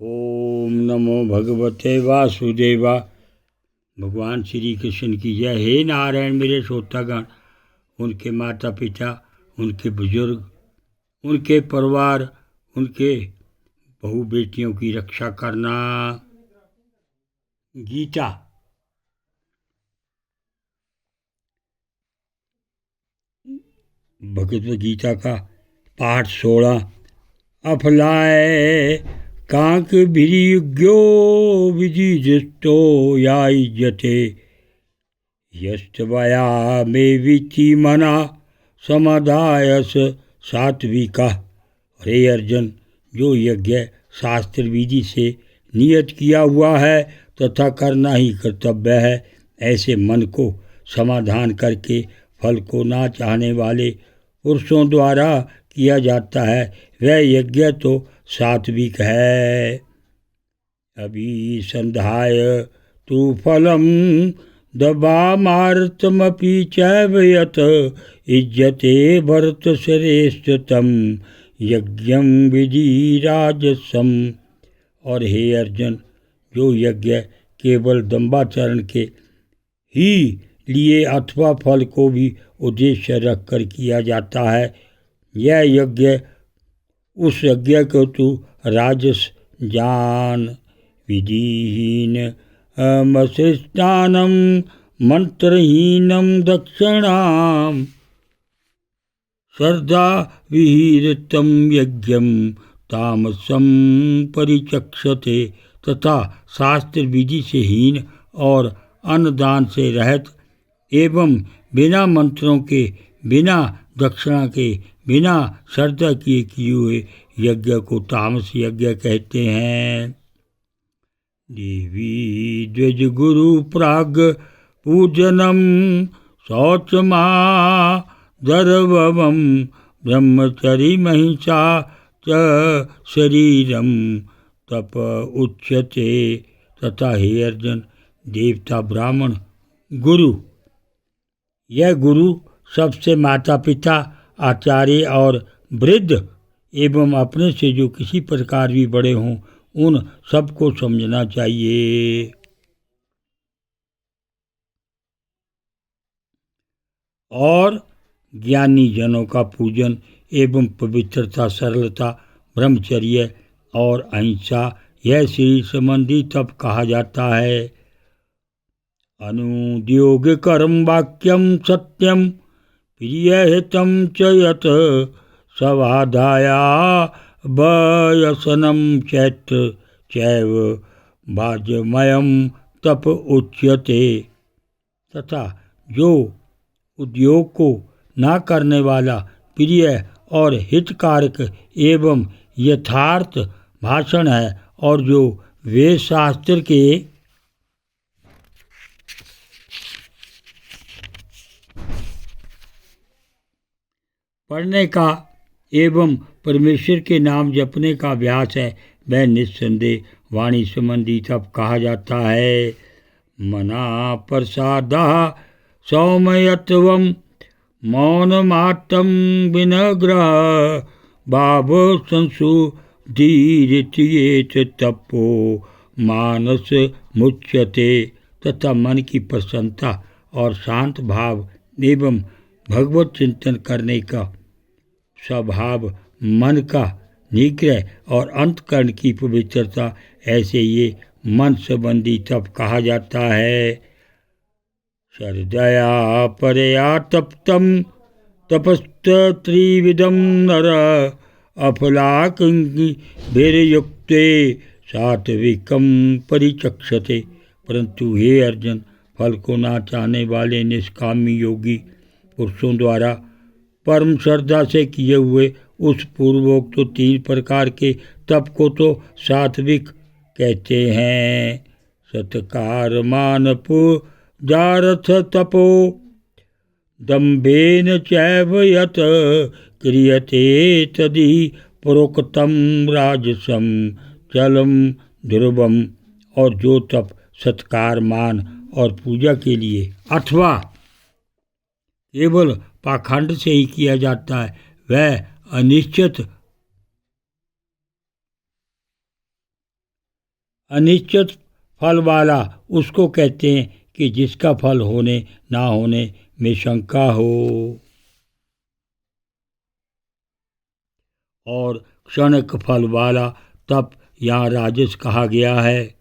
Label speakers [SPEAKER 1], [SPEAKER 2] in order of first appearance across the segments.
[SPEAKER 1] ओम नमो भगवते वासुदेवा। भगवान श्री कृष्ण की जय। हे नारायण मेरे श्रोतागण, उनके माता पिता, उनके बुजुर्ग, उनके परिवार, उनके बहू बेटियों की रक्षा करना। गीता भगवद गीता का पाठ 16। अफलाय कांक भिर्युग्यो विजिजुष्टो यायुज्यते यस्तवया मे विचि मना समादायस सात्विका। हे अर्जुन, जो यज्ञ शास्त्र विधि से नियत किया हुआ है तथा करना ही कर्तव्य है, ऐसे मन को समाधान करके फल को ना चाहने वाले पुरुषों द्वारा किया जाता है, वह यज्ञ तो सात्विक है। अभिसंधाय तु फलम दबामार्तमपि चैव यत् इज्जते भरत श्रेष्ठतम यज्ञं विधिराजसम। और हे अर्जुन, जो यज्ञ केवल दंबाचरण के ही लिए अथवा फल को भी उद्देश्य रखकर किया जाता है, यह यज्ञ उस यज्ञ को तू राजस जान। विधिहीन अमसृष्टानम मंत्रहीनम दक्षिणाम श्रद्धा विहितम यज्ञम तामसम परिचक्षते। तथा शास्त्र विधि से हीन और अन्नदान से रहित एवं बिना मंत्रों के, बिना दक्षिणा के, बिना श्रद्धा किए हुए यज्ञ को तामस यज्ञ कहते हैं। देवी द्विज गुरु प्राग पूजनम शौचमा दर्वम ब्रह्मचरी महिषा च शरीरम तप उच्यते। तथा हे अर्जुन, देवता, ब्राह्मण, गुरु, यह गुरु सबसे माता पिता, आचार्य और वृद्ध एवं अपने से जो किसी प्रकार भी बड़े हों, उन सबको समझना चाहिए। और ज्ञानी जनों का पूजन एवं पवित्रता, सरलता, ब्रह्मचर्य और अहिंसा, यह शरीर संबंधी तप कहा जाता है। अनुद्योग कर्म वाक्यम सत्यम प्रियहितं च यत् स्वाध्याया वयसनं चैव वाजमयं तप उच्यते। तथा जो उद्योग को ना करने वाला, प्रिय और हितकारक एवं यथार्थ भाषण है, और जो वेद शास्त्र के पढ़ने का एवं परमेश्वर के नाम जपने का अभ्यास है, वह निस्संदेह वाणी संबंधी तप कहा जाता है। मना प्रसादा सौम्यत्वम मौनमात्तम विनग्रह भाव संशुद्धिरित्येत तपो मानस मुच्यते। तथा मन की प्रसन्नता और शांत भाव एवं भगवत चिंतन करने का स्वभाव, मन का निग्रह और अंतकरण की पवित्रता, ऐसे ये मन संबंधी तप कहा जाता है। श्रद्धया परया तप्तम तपस्त्रिविधम नर अफलाकंभिर्युक्ते सात्विकम परिचक्षते। परंतु हे अर्जुन, फल को ना चाहने वाले निष्कामी योगी पुरुषों द्वारा परम श्रद्धा से किए हुए उस पूर्वोक्त तो 3 प्रकार के तप को तो सात्विक कहते हैं। सत्कार मान पूजार्थ तपो दम्भेन चैव यत् क्रियते तदि प्रोक्तम राजसम चलम ध्रुवम। और जो तप सत्कार, मान और पूजा के लिए अथवा केवल पाखंड से ही किया जाता है, वह अनिश्चित अनिश्चित फल वाला उसको कहते हैं कि जिसका फल होने ना होने में शंका हो। और क्षणिक फल वाला तप यहाँ राजस कहा गया है।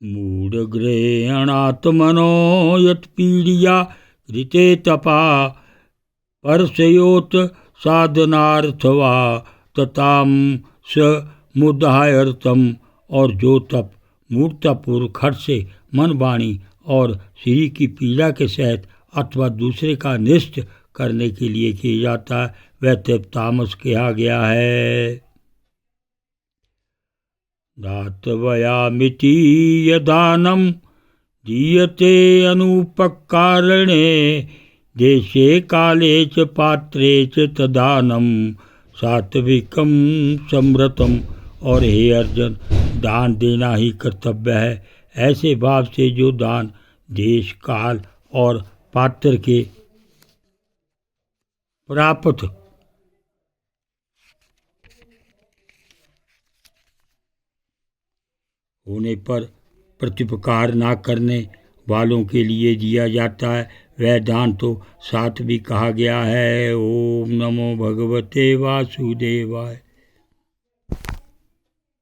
[SPEAKER 1] मूढ़ग्रहणात्मनो यत्पीडिया कृते तपा परसयोत साधनार्थवा तताम स मुदायर्थम। और जो तप मूर्तापूर्व खर्च से मन, वाणी और शरीर की पीड़ा के सहित अथवा दूसरे का निष्ठ करने के लिए किया जाता है वह तप तामस कहा गया है। दातवयामिति यदानम दीयते अनुपकारणे देशे काले च पात्रे च तदानम सात्विकम समृतम। और हे अर्जुन, दान देना ही कर्तव्य है। ऐसे भाव से जो दान देश, काल और पात्र के प्राप्त होने पर प्रत्युपकार ना करने वालों के लिए दिया जाता है वह दान तो सात्विक कहा गया है। ओम नमो भगवते वासुदेवाय।